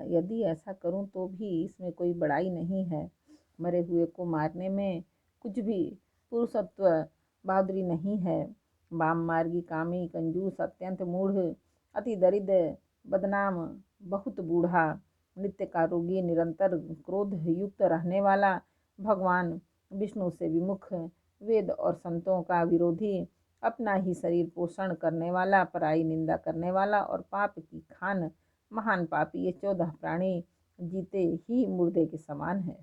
यदि ऐसा करूं तो भी इसमें कोई बड़ाई नहीं है। मरे हुए को मारने में कुछ भी पुरुषत्व बहादुरी नहीं है। वाम मार्गी, कामी, कंजूस, अत्यंत मूढ़, अति दरिद्र, बदनाम, बहुत बूढ़ा, नित्य का रोगी, निरंतर क्रोध युक्त रहने वाला, भगवान विष्णु से विमुख, वेद और संतों का विरोधी, अपना ही शरीर पोषण करने वाला, पराई निंदा करने वाला और पाप की खान महान पापी, ये 14 प्राणी जीते ही मुर्दे के समान है।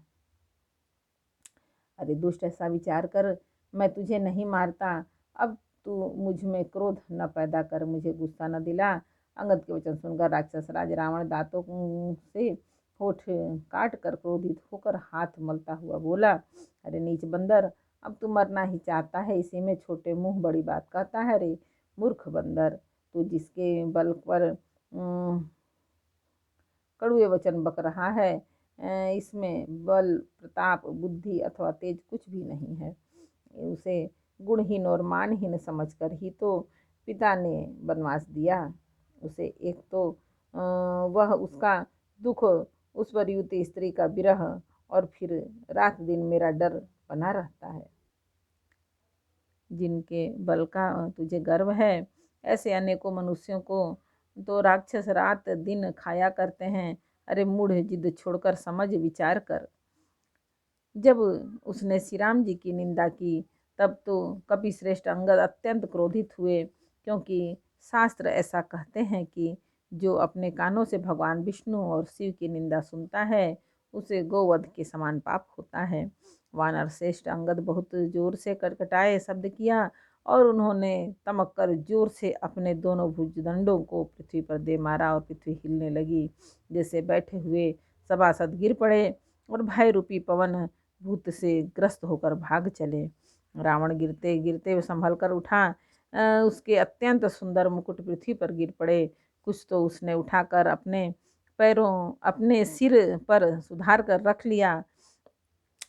अरे दुष्ट, ऐसा विचार कर, मैं तुझे नहीं मारता। अब तू मुझ में क्रोध न पैदा कर, मुझे गुस्सा न दिला। अंगद के वचन सुनकर राक्षस राज रावण दांतों से होठ काट कर क्रोधित होकर हाथ मलता हुआ बोला, अरे नीच बंदर, अब तू मरना ही चाहता है, इसी में छोटे मुंह बड़ी बात कहता है। रे मूर्ख बंदर, तू जिसके बल पर कड़ुए वचन बक रहा है, इसमें बल, प्रताप, बुद्धि अथवा तेज कुछ भी नहीं है। उसे गुणहीन और मानहीन समझकर ही तो पिता ने वनवास दिया। उसे एक तो वह उसका दुख, उस पर युवती स्त्री का विरह, और फिर रात दिन मेरा डर बना रहता है। जिनके बल का तुझे गर्व है, ऐसे अनेकों मनुष्यों को तो राक्षस रात दिन खाया करते हैं। अरे मूढ़, जिद छोड़कर समझ विचार कर। जब उसने श्री राम जी की निंदा की तब तो कपिश्रेष्ठ अंगद अत्यंत क्रोधित हुए, क्योंकि शास्त्र ऐसा कहते हैं कि जो अपने कानों से भगवान विष्णु और शिव की निंदा सुनता है, उसे गोवध के समान पाप होता है। वानर श्रेष्ठ अंगद बहुत जोर से कटकटाए शब्द किया और उन्होंने तमक कर जोर से अपने दोनों भुजदंडों को पृथ्वी पर दे मारा और पृथ्वी हिलने लगी, जैसे बैठे हुए सभासद गिर पड़े और भय रूपी पवन भूत से ग्रस्त होकर भाग चले। रावण गिरते गिरते संभल कर उठा, उसके अत्यंत सुंदर मुकुट पृथ्वी पर गिर पड़े। कुछ तो उसने उठाकर अपने सिर पर सुधार कर रख लिया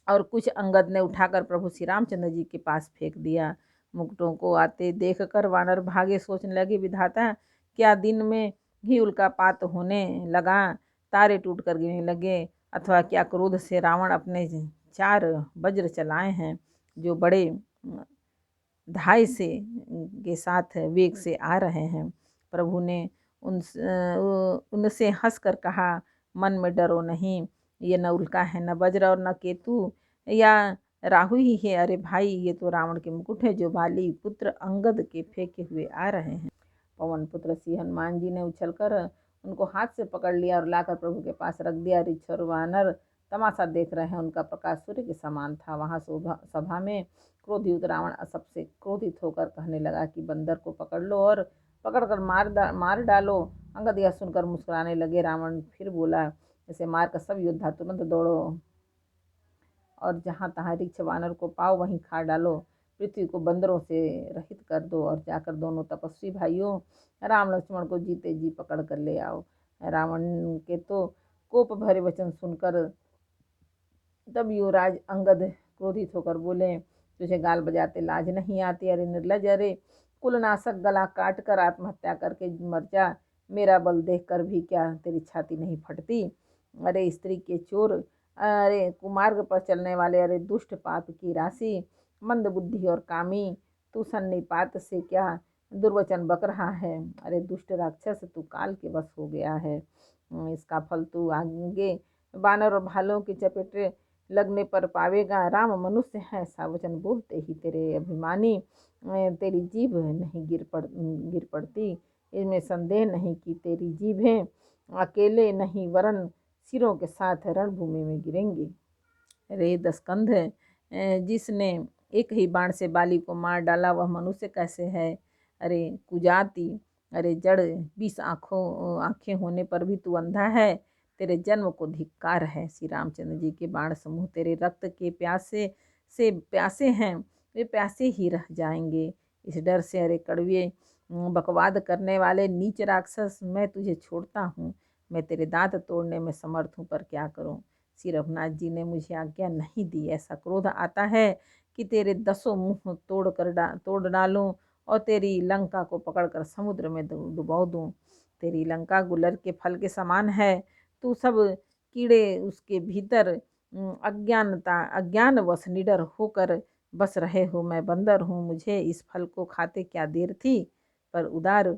और कुछ अंगद ने उठाकर प्रभु श्री रामचंद्र जी के पास फेंक दिया। मुकुटों को आते देख कर वानर भागे, सोचने लगे, विधाता, क्या दिन में ही उल्कापात होने लगा, तारे टूट कर गिरने लगे, अथवा क्या क्रोध से रावण अपने 4 वज्र चलाए हैं, जो बड़े धाय से के साथ वेग से आ रहे हैं। प्रभु ने उनसे हंसकर कहा, मन में डरो नहीं, ये न उल्का है, न वज्र और न केतु या राहु ही है। अरे भाई, ये तो रावण के मुकुट है जो बाली पुत्र अंगद के फेंके हुए आ रहे हैं। पवन पुत्र श्री हनुमान जी ने उछलकर उनको हाथ से पकड़ लिया और लाकर प्रभु के पास रख दिया। ऋक्ष और वानर तमाशा देख रहे हैं। उनका प्रकाश सूर्य के समान था। वहां सभा में क्रोधयुक्त रावण सबसे क्रोधित होकर कहने लगा कि बंदर को पकड़ लो और पकड़कर मार डालो। अंगद यह सुनकर मुस्कुराने लगे। रावण फिर बोला, इसे मारकर सब योद्धा तुरंत दौड़ो और जहाँ तहाँ ऋक्ष वानर को पाओ वहीं खा डालो। पृथ्वी को बंदरों से रहित कर दो और जाकर दोनों तपस्वी भाइयों राम लक्ष्मण को जीते जी पकड़ कर ले आओ। रावण के तो कोप भरे वचन सुनकर तब युवराज अंगद क्रोधित होकर बोले, तुझे गाल बजाते लाज नहीं आती? अरे निर्लज, अरे कुलनाशक, गला काट कर आत्महत्या करके मर जा। मेरा बल देख कर भी क्या तेरी छाती नहीं फटती? अरे स्त्री के चोर, अरे कुमार्ग पर चलने वाले, अरे दुष्ट, पाप की राशि, मंद बुद्धि और कामी, तू सन्निपात से क्या दुर्वचन बक रहा है? अरे दुष्ट राक्षस, तू काल के वश हो गया है। इसका फल तू आगे बानर और भालों की चपेट लगने पर पावेगा। राम मनुष्य है, ऐसा वचन बोलते ही तेरे अभिमानी तेरी जीभ नहीं गिर पड़ती। इसमें संदेह नहीं कि तेरी जीभें अकेले नहीं वरन सिरों के साथ रणभूमि में गिरेंगी। रे दस्कंध, जिसने एक ही बाण से बाली को मार डाला वह मनुष्य कैसे है? अरे कुजाति, अरे जड़, 20 आंखें होने पर भी तू अंधा है। तेरे जन्म को धिक्कार है। श्री रामचंद्र जी के बाण समूह तेरे रक्त के प्यासे से प्यासे हैं, वे प्यासे ही रह जाएंगे। इस डर से अरे कड़वे बकवाद करने वाले नीच राक्षस, मैं तुझे छोड़ता हूँ। मैं तेरे दांत तोड़ने में समर्थ हूँ, पर क्या करूँ? श्री रघुनाथ जी ने मुझे आज्ञा नहीं दी। ऐसा क्रोध आता है कि तेरे 10 मुंह तोड़ डालूं और तेरी लंका को पकड़कर समुद्र में डुबो दूं। तेरी लंका गुलर के फल के समान है, तू सब कीड़े उसके भीतर अज्ञानवश निडर होकर बस रहे हो। मैं बंदर हूँ, मुझे इस फल को खाते क्या देर थी। पर उदार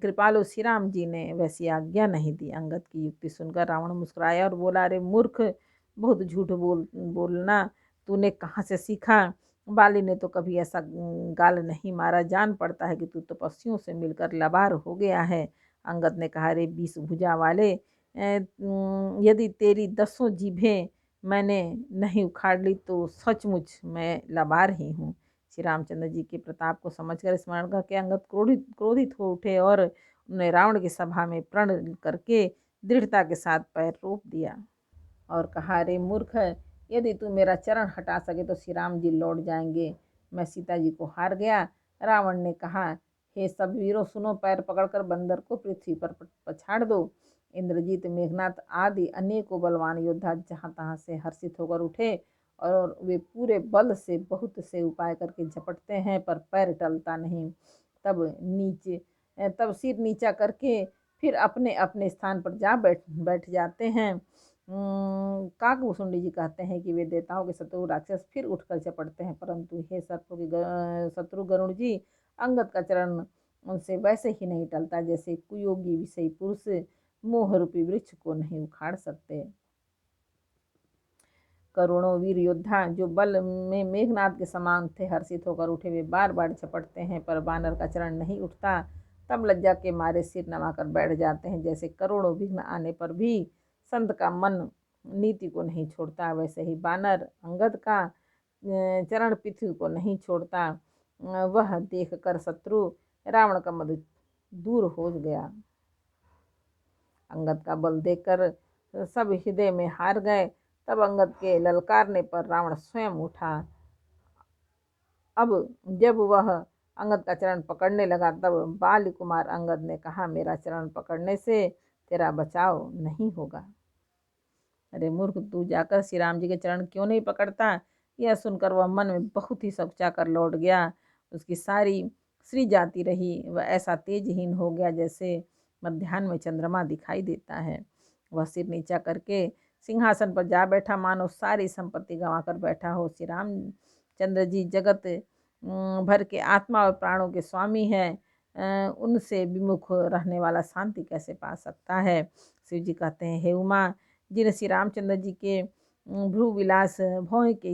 कृपालु श्री राम जी ने वैसी आज्ञा नहीं दी। अंगद की युक्ति सुनकर रावण मुस्कुराया और बोला, अरे मूर्ख, बहुत झूठ बोलना तूने कहाँ से सीखा। बाली ने तो कभी ऐसा गाल नहीं मारा। जान पड़ता है कि तू तपस्वियों से मिलकर लबार हो गया है। अंगद ने कहा, रे 20 भुजा वाले, यदि तेरी 10 जीभें मैंने नहीं उखाड़ ली तो सचमुच मैं लबार ही हूँ। श्री रामचंद्र जी के प्रताप को समझकर स्मरण करके अंगद क्रोधित हो उठे और उन्हें रावण की सभा में प्रण करके दृढ़ता के साथ पैर रोप दिया और कहा, रे मूर्ख, यदि तू मेरा चरण हटा सके तो श्री राम जी लौट जाएंगे। मैं सीता जी को हार गया। रावण ने कहा, हे सब वीरों सुनो, पैर पकड़कर बंदर को पृथ्वी पर पछाड़ दो। इंद्रजीत, मेघनाथ आदि अनेकों बलवान योद्धा जहाँ तहाँ से हर्षित होकर उठे और वे पूरे बल से बहुत से उपाय करके झपटते हैं पर पैर टलता नहीं। तब सिर नीचा करके फिर अपने अपने स्थान पर जा बैठ जाते हैं। काकभूषुंडी जी कहते हैं कि वे देवताओं के शत्रु राक्षस फिर उठकर झपटते हैं, परंतु हे शत्रु गरुड़ जी, अंगद का चरण उनसे वैसे ही नहीं टलता जैसे कुयोगी विषयी पुरुष मोह रूपी वृक्ष को नहीं उखाड़ सकते। करोड़ों वीर योद्धा जो बल में मेघनाद के समान थे हर्षित होकर उठे। वे बार बार झपटते हैं पर बानर का चरण नहीं उठता। तब लज्जा के मारे सिर नवाकर बैठ जाते हैं। जैसे करोड़ों विघ्न आने पर भी संत का मन नीति को नहीं छोड़ता, वैसे ही बानर अंगद का चरण पृथ्वी को नहीं छोड़ता। वह देख कर शत्रु रावण का मद दूर हो गया। अंगद का बल देखकर सब हृदय में हार गए। तब अंगद के ललकारने पर रावण स्वयं उठा। अब जब वह अंगद का चरण पकड़ने लगा तब बाल कुमार अंगद ने कहा, मेरा चरण पकड़ने से तेरा बचाव नहीं होगा। अरे मूर्ख, तू जाकर श्री राम जी के चरण क्यों नहीं पकड़ता। यह सुनकर वह मन में बहुत ही सकुचा कर लौट गया। उसकी सारी श्री जाती रही। वह ऐसा तेजहीन हो गया जैसे मध्याह्न में चंद्रमा दिखाई देता है। वह सिर नीचा करके सिंहासन पर जा बैठा, मानो सारी संपत्ति गंवा कर बैठा हो। श्री रामचंद्र जी जगत भर के आत्मा और प्राणों के स्वामी हैं। उनसे विमुख रहने वाला शांति कैसे पा सकता है। शिव जी कहते हैं, हे उमा, जिन श्री रामचंद्र जी के भ्रू विलास भौं के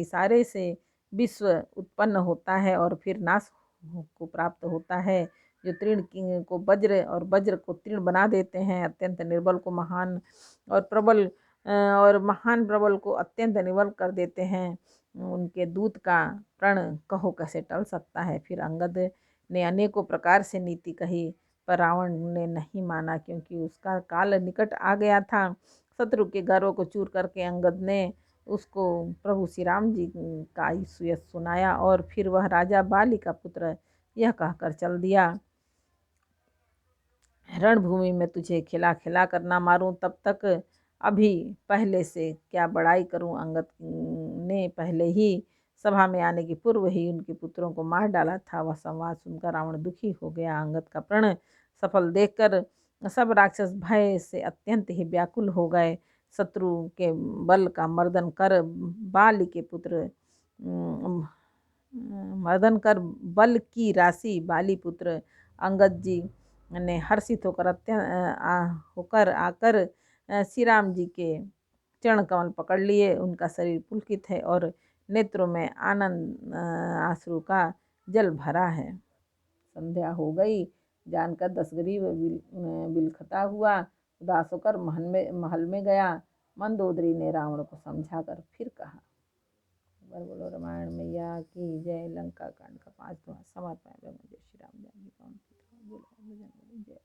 इशारे से विश्व उत्पन्न होता है और फिर नाश को प्राप्त होता है, जो तृण को वज्र और वज्र को तृण बना देते हैं, अत्यंत निर्बल को महान और महान प्रबल को अत्यंत निर्बल कर देते हैं, उनके दूत का प्रण कहो कैसे टल सकता है। फिर अंगद ने अनेकों प्रकार से नीति कही पर रावण ने नहीं माना, क्योंकि उसका काल निकट आ गया था। शत्रु के गर्व को चूर करके अंगद ने उसको प्रभु श्री राम जी का यश सुनाया और फिर वह राजा बाली का पुत्र यह कहकर चल दिया, रणभूमि में तुझे खिला खिला कर ना मारूं तब तक अभी पहले से क्या बड़ाई करूं। अंगद ने पहले ही सभा में आने के पूर्व ही उनके पुत्रों को मार डाला था। वह संवाद सुनकर रावण दुखी हो गया। अंगद का प्रण सफल देखकर सब राक्षस भय से अत्यंत ही व्याकुल हो गए। शत्रु के बल का मर्दन कर बाली के पुत्र मर्दन कर बल की राशि बाली पुत्र अंगद जी ने हर्षित होकर आकर श्री राम जी के चरण कमल पकड़ लिए। उनका शरीर पुलकित है और नेत्रों में आनंद आंसू का जल भरा है। संध्या हो गई जानकर दशग्रीव बिलखता हुआ उदास होकर महल में गया। मंदोदरी ने रावण को समझाकर फिर कहा, बोलो रामायण मैया की जय। लंका कांड का 5वां समापन। जय श्री राम। जय।